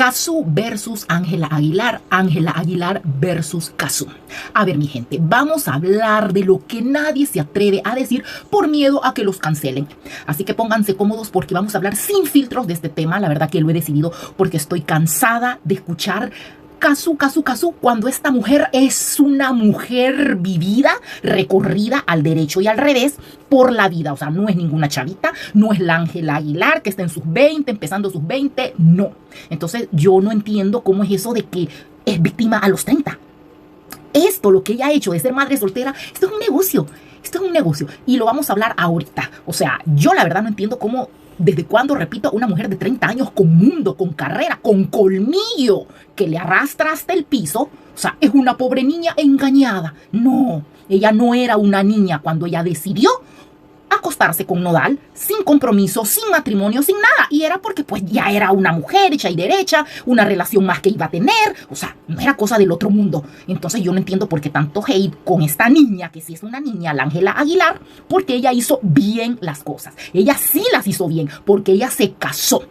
Cazzu versus Ángela Aguilar versus Cazzu. A ver, mi gente, vamos a hablar de lo que nadie se atreve a decir por miedo a que los cancelen. Así que pónganse cómodos porque vamos a hablar sin filtros de este tema. La verdad que lo he decidido porque estoy cansada de escuchar Cazzu, cuando esta mujer es una mujer vivida, recorrida al derecho y al revés por la vida. O sea, no es ninguna chavita, no es la Ángela Aguilar que está en sus 20, empezando sus 20, no. Entonces yo no entiendo cómo es eso de que es víctima a los 30. Esto, lo que ella ha hecho de ser madre soltera, esto es un negocio. Esto es un negocio y lo vamos a hablar ahorita. O sea, yo la verdad no entiendo cómo, desde cuándo, repito, una mujer de 30 años con mundo, con carrera, con colmillo, que le arrastra hasta el piso, o sea, es una pobre niña engañada. No, ella no era una niña cuando ella decidió acostarse con Nodal, sin compromiso, sin matrimonio, sin nada. Y era porque pues ya era una mujer hecha y derecha, una relación más que iba a tener. O sea, no era cosa del otro mundo. Entonces yo no entiendo por qué tanto hate con esta niña, que sí es una niña, la Ángela Aguilar, porque ella hizo bien las cosas. Ella sí las hizo bien, porque ella se casó.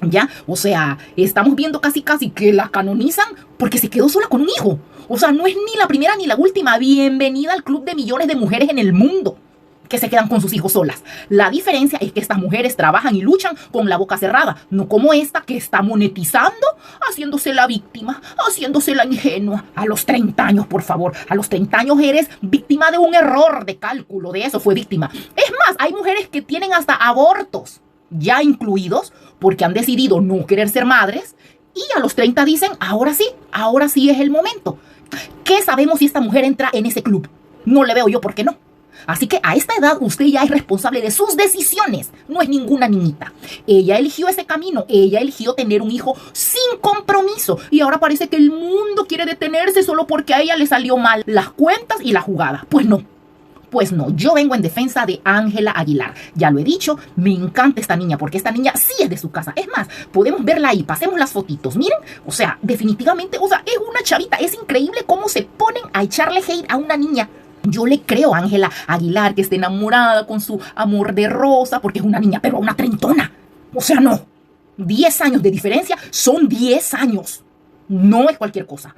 ¿Ya? O sea, estamos viendo casi que la canonizan porque se quedó sola con un hijo. O sea, no es ni la primera ni la última. Bienvenida al club de millones de mujeres en el mundo que se quedan con sus hijos solas. La diferencia es que estas mujeres trabajan y luchan con la boca cerrada, no como esta que está monetizando, haciéndose la víctima, haciéndose la ingenua. A los 30 años, por favor, a los 30 años eres víctima de un error de cálculo, de eso fue víctima. Es más, hay mujeres que tienen hasta abortos ya incluidos porque han decidido no querer ser madres y a los 30 dicen, ahora sí es el momento. ¿Qué sabemos si esta mujer entra en ese club? No le veo yo por qué no. Así que a esta edad usted ya es responsable de sus decisiones. No es ninguna niñita. Ella eligió ese camino. Ella eligió tener un hijo sin compromiso. Y ahora parece que el mundo quiere detenerse solo porque a ella le salió mal las cuentas y la jugada. Pues no. Pues no, yo vengo en defensa de Ángela Aguilar. Ya lo he dicho, me encanta esta niña porque esta niña sí es de su casa. Es más, podemos verla ahí, pasemos las fotitos. Miren, o sea, definitivamente, o sea, es una chavita. Es increíble cómo se ponen a echarle hate a una niña. Yo le creo a Ángela Aguilar que esté enamorada con su amor de rosa porque es una niña, pero una treintona. O sea, no. 10 años de diferencia son 10 años. No es cualquier cosa.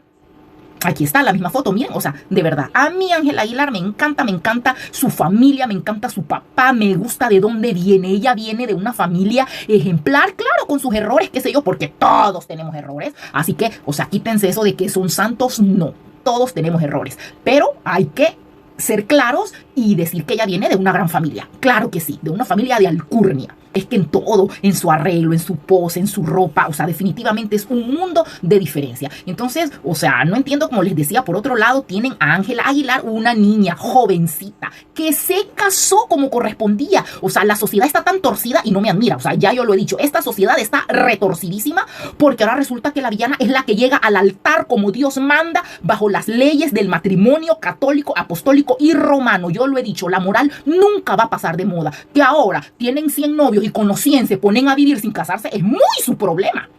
Aquí está la misma foto, miren, o sea, de verdad, a mí Ángela Aguilar me encanta su familia, me encanta su papá, me gusta de dónde viene. Ella viene de una familia ejemplar, claro, con sus errores, qué sé yo, porque todos tenemos errores. Así que, o sea, quítense eso de que son santos, no, todos tenemos errores, pero hay que ser claros y decir que ella viene de una gran familia. Claro que sí, de una familia de alcurnia. Es que en todo, en su arreglo, en su pose, en su ropa, o sea, definitivamente es un mundo de diferencia. Entonces, o sea, no entiendo, como les decía, por otro lado, tienen a Ángela Aguilar, una niña jovencita que se casó como correspondía. O sea, la sociedad está tan torcida y no me admira. O sea, ya yo lo he dicho, esta sociedad está retorcidísima porque ahora resulta que la villana es la que llega al altar como Dios manda bajo las leyes del matrimonio católico, apostólico y romano. Yo lo he dicho, la moral nunca va a pasar de moda. Que ahora tienen 100 novios y con los 100 se ponen a vivir sin casarse es muy su problema.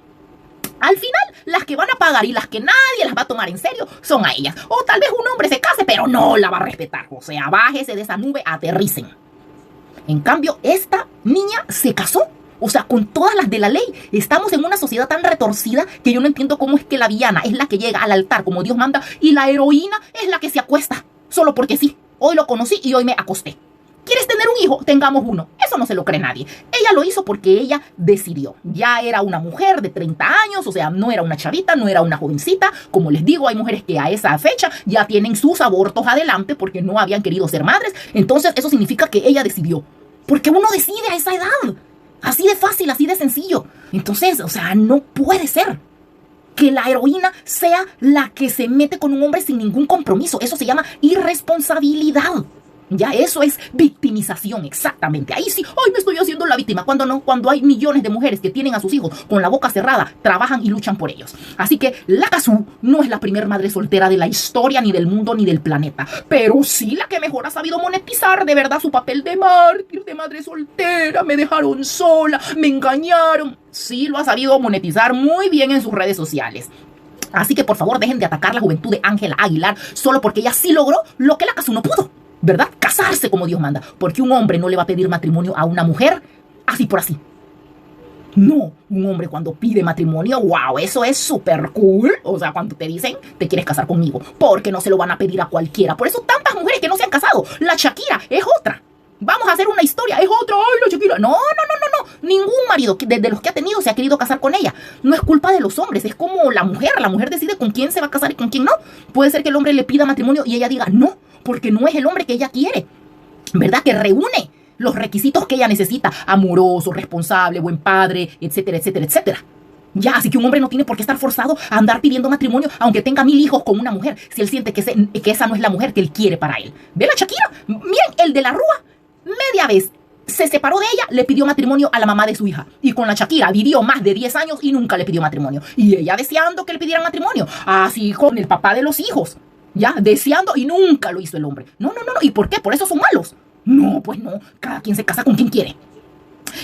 Al final, las que van a pagar y las que nadie las va a tomar en serio son a ellas. O tal vez un hombre se case, pero no la va a respetar. O sea, bájese de esa nube, aterricen. En cambio, esta niña se casó. O sea, con todas las de la ley. Estamos en una sociedad tan retorcida que yo no entiendo cómo es que la villana es la que llega al altar como Dios manda y la heroína es la que se acuesta. Solo porque sí. Hoy lo conocí y hoy me acosté. ¿Quieres tener un hijo? Tengamos uno. Eso no se lo cree nadie. Ella lo hizo porque ella decidió. Ya era una mujer de 30 años, o sea, no era una chavita, no era una jovencita. Como les digo, hay mujeres que a esa fecha ya tienen sus abortos adelante porque no habían querido ser madres. Entonces, eso significa que ella decidió. Porque uno decide a esa edad. Así de fácil, así de sencillo. Entonces, o sea, no puede ser que la heroína sea la que se mete con un hombre sin ningún compromiso. Eso se llama irresponsabilidad. Ya eso es victimización, exactamente. Ahí sí, hoy me estoy haciendo la víctima. Cuando no, cuando hay millones de mujeres que tienen a sus hijos con la boca cerrada, trabajan y luchan por ellos. Así que la Cazzu no es la primer madre soltera de la historia, ni del mundo, ni del planeta. Pero sí la que mejor ha sabido monetizar de verdad su papel de mártir, de madre soltera. Me dejaron sola, me engañaron. Sí lo ha sabido monetizar muy bien en sus redes sociales. Así que por favor dejen de atacar la juventud de Ángela Aguilar solo porque ella sí logró lo que la Cazzu no pudo. ¿Verdad? Casarse como Dios manda. Porque un hombre no le va a pedir matrimonio a una mujer así por así. No, un hombre cuando pide matrimonio, wow, eso es súper cool. O sea, cuando te dicen, te quieres casar conmigo, porque no se lo van a pedir a cualquiera. Por eso tantas mujeres que no se han casado. La Shakira es otra. Vamos a hacer una historia, es otra. Ay, la Shakira. No. Ningún marido de los que ha tenido se ha querido casar con ella. No es culpa de los hombres, es como la mujer. La mujer decide con quién se va a casar y con quién no. Puede ser que el hombre le pida matrimonio y ella diga no, porque no es el hombre que ella quiere, ¿verdad? Que reúne los requisitos que ella necesita: amoroso, responsable, buen padre, etcétera, etcétera, etcétera. Ya, así que un hombre no tiene por qué estar forzado a andar pidiendo matrimonio aunque tenga 1000 hijos con una mujer, si él siente que esa no es la mujer que él quiere para él. ¿Ve la Shakira? Miren, el de la Rúa, media vez se separó de ella, le pidió matrimonio a la mamá de su hija. Y con la Shakira vivió más de 10 años y nunca le pidió matrimonio. Y ella deseando que le pidieran matrimonio. Así con el papá de los hijos. Ya, deseando, y nunca lo hizo el hombre. No. ¿Y por qué? ¿Por eso son malos? No, pues no. Cada quien se casa con quien quiere.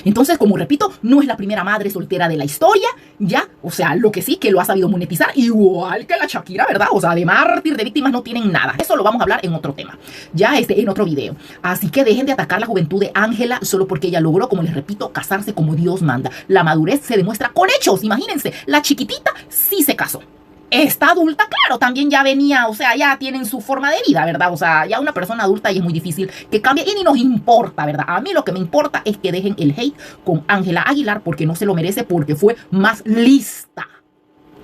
Entonces, como repito, no es la primera madre soltera de la historia, ya, o sea, lo que sí que lo ha sabido monetizar, igual que la Shakira, ¿verdad? O sea, de mártir, de víctimas no tienen nada. Eso lo vamos a hablar en otro tema, ya en otro video. Así que dejen de atacar la juventud de Ángela solo porque ella logró, como les repito, casarse como Dios manda. La madurez se demuestra con hechos. Imagínense, la chiquitita sí se casó. Esta adulta, claro, también ya venía, o sea, ya tienen su forma de vida, ¿verdad? O sea, ya una persona adulta y es muy difícil que cambie y ni nos importa, ¿verdad? A mí lo que me importa es que dejen el hate con Ángela Aguilar porque no se lo merece, porque fue más lista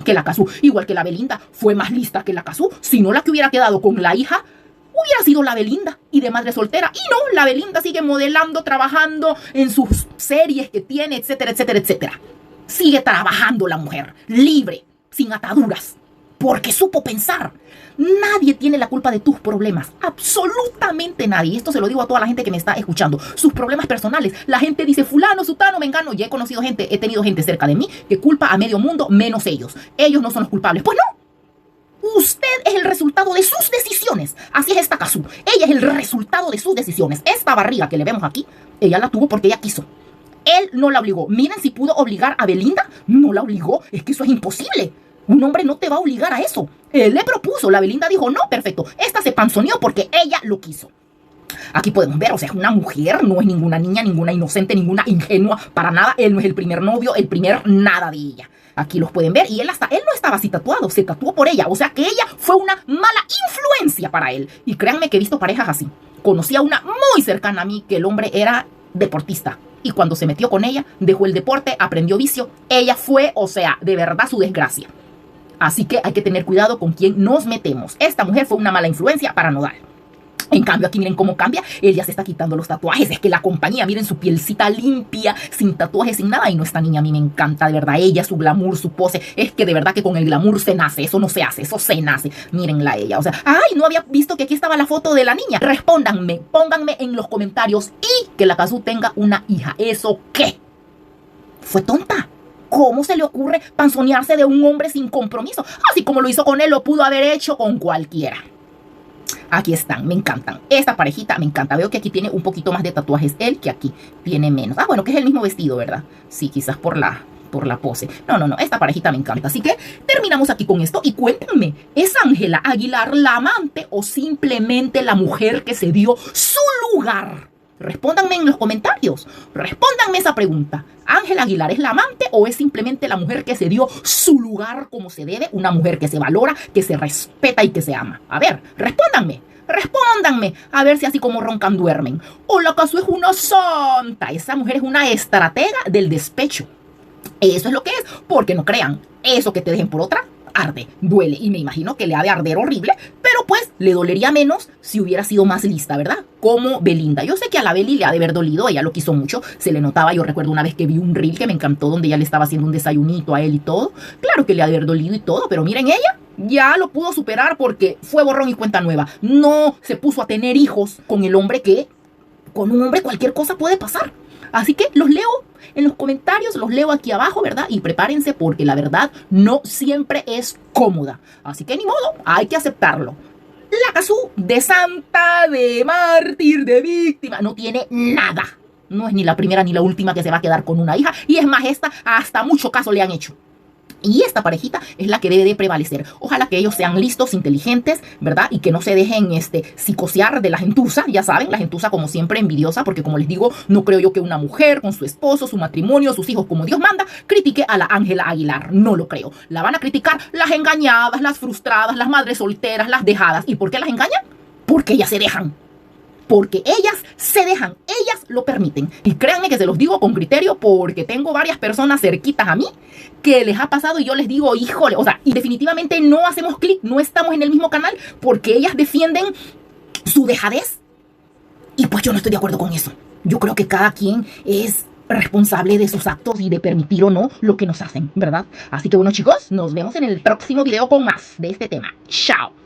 que la Cazzu. Igual que la Belinda fue más lista que la Cazzu. Si no, la que hubiera quedado con la hija hubiera sido la Belinda y de madre soltera. Y no, la Belinda sigue modelando, trabajando en sus series que tiene, etcétera, etcétera, etcétera. Sigue trabajando la mujer, libre, sin ataduras, porque supo pensar. Nadie tiene la culpa de tus problemas, absolutamente nadie. Y esto se lo digo a toda la gente que me está escuchando. Sus problemas personales. La gente dice fulano, sutano, mengano. Ya he conocido gente, he tenido gente cerca de mí que culpa a medio mundo menos ellos. Ellos no son los culpables. Pues no. Usted es el resultado de sus decisiones. Así es esta Cazzu. Ella es el resultado de sus decisiones. Esta barriga que le vemos aquí, ella la tuvo porque ella quiso. Él no la obligó. Miren si pudo obligar a Belinda. No la obligó. Es que eso es imposible. Un hombre no te va a obligar a eso. Él le propuso. La Belinda dijo, no, perfecto. Esta se panzoneó porque ella lo quiso. Aquí podemos ver, o sea, es una mujer, no es ninguna niña, ninguna inocente, ninguna ingenua, para nada. Él no es el primer novio, el primer nada de ella. Aquí los pueden ver. Y él no estaba así tatuado, se tatuó por ella. O sea que ella fue una mala influencia para él. Y créanme que he visto parejas así. Conocí a una muy cercana a mí que el hombre era deportista. Y cuando se metió con ella, dejó el deporte, aprendió vicio. Ella fue, o sea, de verdad su desgracia. Así que hay que tener cuidado con quién nos metemos. Esta mujer fue una mala influencia para Nodal. En cambio, aquí miren cómo cambia. Él ya se está quitando los tatuajes. Es que la compañía, miren su pielcita limpia, sin tatuajes, sin nada. Y no, esta niña a mí me encanta, de verdad. Ella, su glamour, su pose. Es que de verdad que con el glamour se nace. Eso no se hace, eso se nace. Mírenla a ella. O sea, ay, no había visto que aquí estaba la foto de la niña. Respóndanme, pónganme en los comentarios. Y que la Cazzu tenga una hija. ¿Eso qué? Fue tonta. ¿Cómo se le ocurre panzonearse de un hombre sin compromiso? Así como lo hizo con él, lo pudo haber hecho con cualquiera. Aquí están, me encantan. Esta parejita me encanta. Veo que aquí tiene un poquito más de tatuajes él que aquí tiene menos. Ah, bueno, que es el mismo vestido, ¿verdad? Sí, quizás por la pose. No. Esta parejita me encanta. Así que terminamos aquí con esto. Y cuéntenme, ¿es Ángela Aguilar la amante o simplemente la mujer que se dio su lugar? Respóndanme en los comentarios. Respóndanme esa pregunta. ¿Ángela Aguilar es la amante o es simplemente la mujer que se dio su lugar como se debe? Una mujer que se valora, que se respeta y que se ama. A ver, respóndanme. Respóndanme. A ver si así como roncan duermen. O la Cazzu es una santa. Esa mujer es una estratega del despecho. Eso es lo que es. Porque no crean, eso que te dejen por otra arde, duele, y me imagino que le ha de arder horrible, pero pues le dolería menos si hubiera sido más lista, ¿verdad? Como Belinda. Yo sé que a la Beli le ha de haber dolido, ella lo quiso mucho, se le notaba. Yo recuerdo una vez que vi un reel que me encantó donde ella le estaba haciendo un desayunito a él y todo. Claro que le ha de haber dolido y todo, pero miren, ella ya lo pudo superar porque fue borrón y cuenta nueva. No se puso a tener hijos con el hombre que, con un hombre cualquier cosa puede pasar. Así que los leo en los comentarios, los leo aquí abajo, ¿verdad? Y prepárense porque la verdad no siempre es cómoda. Así que ni modo, hay que aceptarlo. La Cazzu de santa, de mártir, de víctima, no tiene nada. No es ni la primera ni la última que se va a quedar con una hija. Y es más, esta hasta mucho caso le han hecho. Y esta parejita es la que debe de prevalecer. Ojalá que ellos sean listos, inteligentes, ¿verdad? Y que no se dejen psicosear de la gentuza, ya saben, la gentuza como siempre envidiosa, porque como les digo, no creo yo que una mujer con su esposo, su matrimonio, sus hijos, como Dios manda, critique a la Ángela Aguilar. No lo creo. La van a criticar las engañadas, las frustradas, las madres solteras, las dejadas. ¿Y por qué las engañan? Porque ellas se dejan. Porque ellas se dejan, ellas lo permiten. Y créanme que se los digo con criterio porque tengo varias personas cerquitas a mí que les ha pasado y yo les digo, híjole, o sea, y definitivamente no hacemos clic, no estamos en el mismo canal porque ellas defienden su dejadez. Y pues yo no estoy de acuerdo con eso. Yo creo que cada quien es responsable de sus actos y de permitir o no lo que nos hacen, ¿verdad? Así que bueno, chicos, nos vemos en el próximo video con más de este tema. Chao.